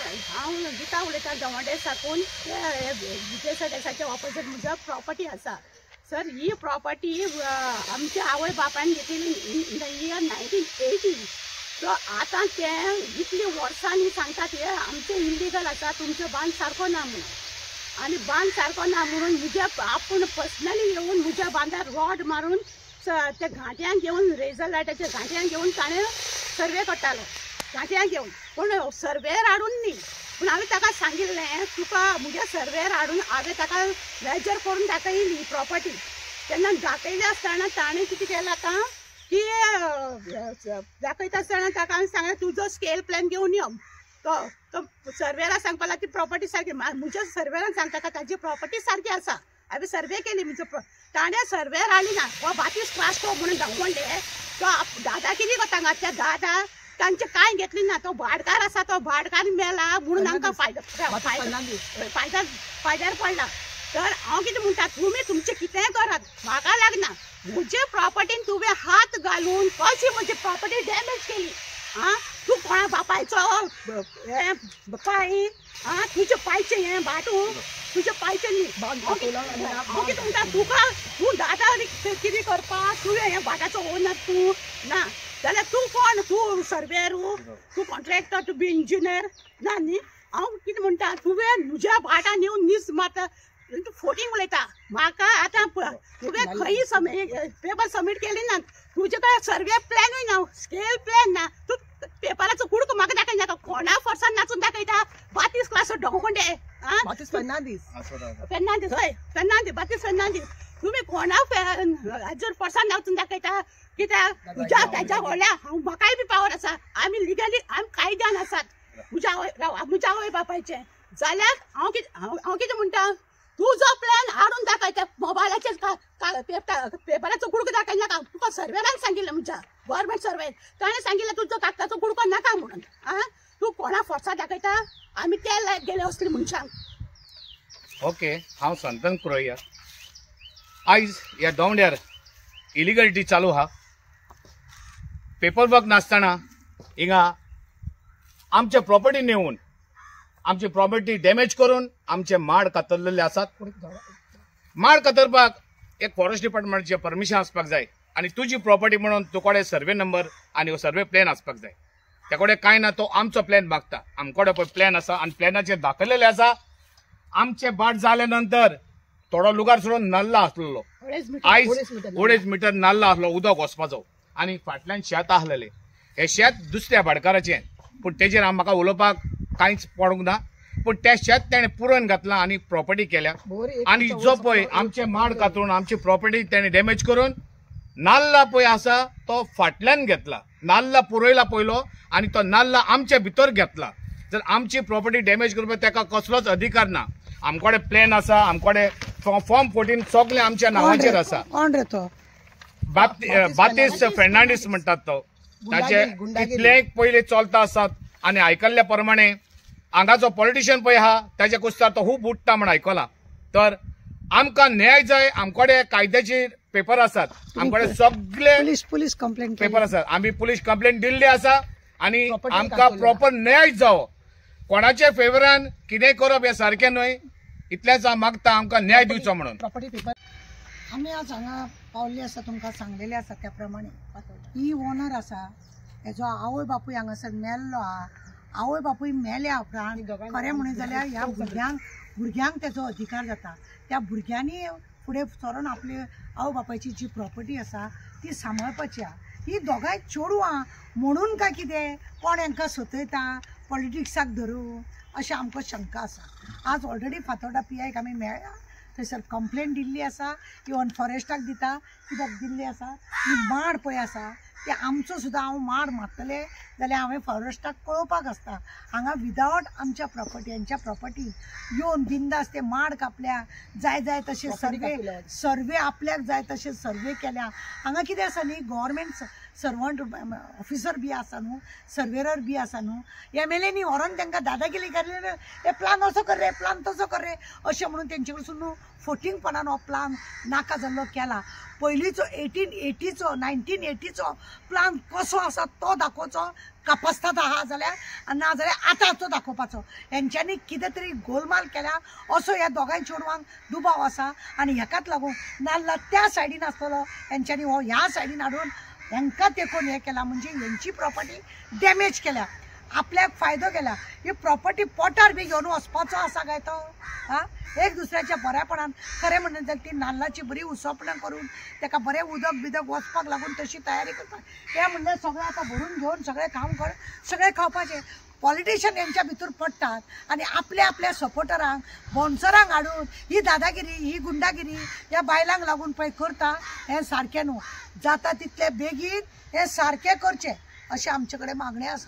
हांव गीता उलयतां दवंडे साकून विजय सडेसाच्या ऑपोजीट म्हज्या प्रॉपर्टी आसा सर. ही प्रॉपर्टी आमच्या आवय बापायन घेतली इन द इयर 1980. सो आतां ते इतली वर्सांनी सांगतात हे आमचे इलिगल आसा, तुमचो बांद सारको ना म्हणून. आनी बांद सारको ना म्हणून म्हज्या आपूण पर्सनली येवन म्हज्या बांदार रॉड मारून ते घांट्यांक घेवन रेजर लायटाच्या घांट्यांक घेवन ताणें सर्वे करतालो घांट्यांक घेवन. पूण सर्वेर हाडून न्ही, पूण हांवें ताका सांगिल्लें तुका म्हज्या सर्वेर हाडून हांवें ताका मेजर करून दाखयली ही प्रॉपर्टी. तेन्ना दाखयले आसतना ताणें कितें केलां आतां की दाखयता आसतना ताका हांवें सांगलें तुजो स्केल प्लॅन घेवन यो. तो सर्वेराक सांगपा लागलो ती प्रॉपर्टी सारकी. म्हज्या सर्वेरान सांगता का ताजी प्रॉपर्टी सारकी आसा. हांवें सर्वे केली म्हजो ताणें सर्वेर हाडली ना. हो 32 क्लास तो म्हणून दाखोवंडे तो दादा कितें करता हांगा त्या दादा तांचे कांय घेतली ना. तो भाटकार आसा, तो भाटकार मेला म्हणून आमकां फायद्यार पडला. तर हांव कितें म्हणटा तुमी तुमचें कितेंय करात म्हाका लागना. म्हजे प्रॉपर्टीन तुवें हात घालून कशी म्हजी प्रॉपर्टी डॅमेज केली. तू कोणा बापायचो पांय तुजे पांयचे हें भाटू तुजे पांयचे न्ही. हांव कितें म्हणटा तुका तूं दादा कितें करपाक तुवें हें भाटाचो ओनर तूं ना जाल्यार तूं कोण? तूं सर्वेरू, तूं कॉन्ट्रॅक्टर, तूं बी इंजिनियर ना न्ही. हांव कितें म्हणटा तुवें म्हज्या भाटान येवन नीस मारता तूं फोटींग उलयता. म्हाका आतां तुवें खंयी पेपर सबमीट केली ना. तुजे कडेन सर्वे प्लॅनूय ना, स्केल प्लॅन ना. तूं पेपराचो कुडको म्हाका दाखयनाका. कोणा फोर्सान नाचून दाखयता 32 क्लास ढोंगोंडे फेर्नांदीस हय फेर्नांदीस तुमी कोणा हाजेर फोर्सान नाचून दाखयता कित्याक तुज्या ताच्या व्हडल्या म्हाकाय बी पावर आसा. आमी लिगली आमी कायद्यान आसात म्हज्या आवय बापायचे. जाल्यार हांव कितें म्हणटा तुजो प्लॅन हाडून दाखयता. मोबायलाचेर पेपराचो कुडको दाखयनाका. तुका सर्वेरान सांगिल्लें म्हज्या गव्हर्मेंट सर्वेन ताणें सांगिल्लें तुजो कागदाचो कुडको नाका म्हणून. तूं कोणा फोर्सा दाखयता. आमी ते लायक गेले असले मनशांक. ओके हांव संतन पुरया. आयज ह्या दवंड्यार इलिगलिटी चालू आहा. पेपर वर्क नासतना हिंगा आमच्या प्रॉपर्टी येवन आमची प्रॉपर्टी डॅमेज करून आमचे माड कातरलेले आसात. माड कातरपाक एक फॉरेस्ट डिपार्टमेंटचे परमिशन आसपाक जाय आनी तुजी प्रॉपर्टी म्हणून तुकोडे सर्वे नंबर आनी सर्वे प्लॅन आसपाक जाय. तेकोडे कांय ना, तो आमचो प्लॅन मागता. आमकोडे पळय प्लॅन आसा आनी प्लॅनाचेर दाखयलेले आसा आमचे बाट जाले नंतर थोडो लुगार सोडून नाल्ला आसलेलो. आयज 2.5 मीटर नाल्ला आसलो उदक वचपाचो आनी फाटल्यान शेत आसलेले. हे शेत दुसऱ्या भाटकाराचें, पूण तेजेर म्हाका उलोवपाक कांयच पडूंक ना. पूण ते शेत तेणें पुरोवन घातलां आनी प्रॉपर्टी केल्या. आनी जो पळय आमचे माड कातरून आमची प्रॉपर्टी तेणें डॅमेज करून नाल्ला पळय आसा तो फाटल्यान घेतला. नाल्ला पुरयला पयलो आनी तो नाल्ला आमच्या भितर घेतला. जर आमची प्रॉपर्टी डॅमेज करपाक ताका कसलोच अधिकार ना. आमकोडे प्लॅन आसा, आमकोडे फॉर्म 14 सगळे आमच्या नांवाचेर आसा. बातीस फेर्नांडीस म्हणटात तो. ताचे कितलेय पयले चलता आसात आनी आयकल्ल्या प्रमाणे हांगाचो पॉलिटिशियन पळय आहा ताच्या कुस्तार तो खूब उठ्ठा म्हण आयकला. तर आमकां न्याय जाय. आमकोडे कायद्याचे पेपर आसात, आमकोडे सगळे पुलीस कंप्लेंट पेपर आसात. आमी पुलीस कंप्लेंट दिल्ली आसा आनी आमकां प्रॉपर न्याय जावो. कोणाच्या फेवरान कितें करप हें सारकें न्हय. इतलेंच हांव मागता आमकां न्याय दिवचो म्हणून. प्रॉपर्टी पेपर आमी आज हांगा पावल्ली आसा तुमकां सांगलेले आसा त्या प्रमाणे ही ओनर आसा हेजो आवय बापूय हांगासर मेल्लो आहा. आवय बापूय मेल्या उपरांत खरें म्हणून जाल्यार ह्या भुरग्यांक तेजो अधिकार जाता. त्या भुरग्यांनी फुडें सरून आपली आवय बापायची जी प्रॉपर्टी आसा ती सांबाळपाची आहा. ही दोगांय चेडवां म्हणून काय कितें कोण हांकां सतयता पॉलिटिक्साक धरून अशें आमकां शंका आसा. आज ऑलरेडी फातोर्डा PIक आमी मेळ्ळ्या, थंयसर कंप्लेंट दिल्ली आसा. इवन फॉरेस्टाक दिता कित्याक दिल्ली आसा. ही माड पळय आसा ते आमचो सुद्दां हांव माड मारतलें जाल्यार हांवें फॉरेस्टाक कळोवपाक आसता. हांगा विदावट आमच्या प्रॉपर्टी प्रॉपर्टी येवन बिंदास ते माड कापल्या. जाय तशे सर्वे आपल्याक जाय तशे सर्वे केल्या. हांगा कितें आसा न्ही गव्हर्मेंट सर्वंट ऑफिसर बी आसा न्हू, सर्वेयर बी आसा न्हू. MLA नी व्हरोन तांकां दादागिरी केलें हे प्लान असो कर रे, प्लान तसो कर रे अशें म्हणून तेंचे कडसून न्हू फोटिंगपणान हो प्लान नाका जाल्लो केला. पयलींचो 1980चो प्लान कसो आसा तो दाखोवचो कपासतात आहा जाल्यार नाजाल्यार आतांचो दाखोवपाचो. हेंच्यांनी कितें तरी गोलमाल केल्या असो ह्या दोगांय चेडवांक दुबाव आसा आनी हेकाच लागून नाल्ला त्या सायडीन आसतलो हेंच्यांनी हो ह्या सायडीन हाडून हेंकां तेकोन हें केलां म्हणजे हेंची प्रॉपर्टी डॅमेज केल्या, आपल्याक फायदो केला. ही प्रॉपर्टी पोटार बी घेवन वचपाचो आसा काय तो हा एक दुसऱ्याच्या बऱ्यापणान खरें म्हणटा ती नाल्लाची बरी उसोपणां करून ताका बरें उदक बिदक वचपाक लागून तशी तयारी करतात. ते म्हणजे सगळें आतां भरून घेवन सगळें काम कर सगळें खावपाचें. पॉलिटिशियन हेंच्या भितर पडटात आनी आपल्या सपोर्टरांक स्पॉन्सरांक हाडून ही दादागिरी ही गुंडागिरी ह्या बायलांक लागून पळय करता. हें सारकें न्हू. जाता तितले बेगीन हें सारकें करचें अशें आमचे कडेन मागणें आसा.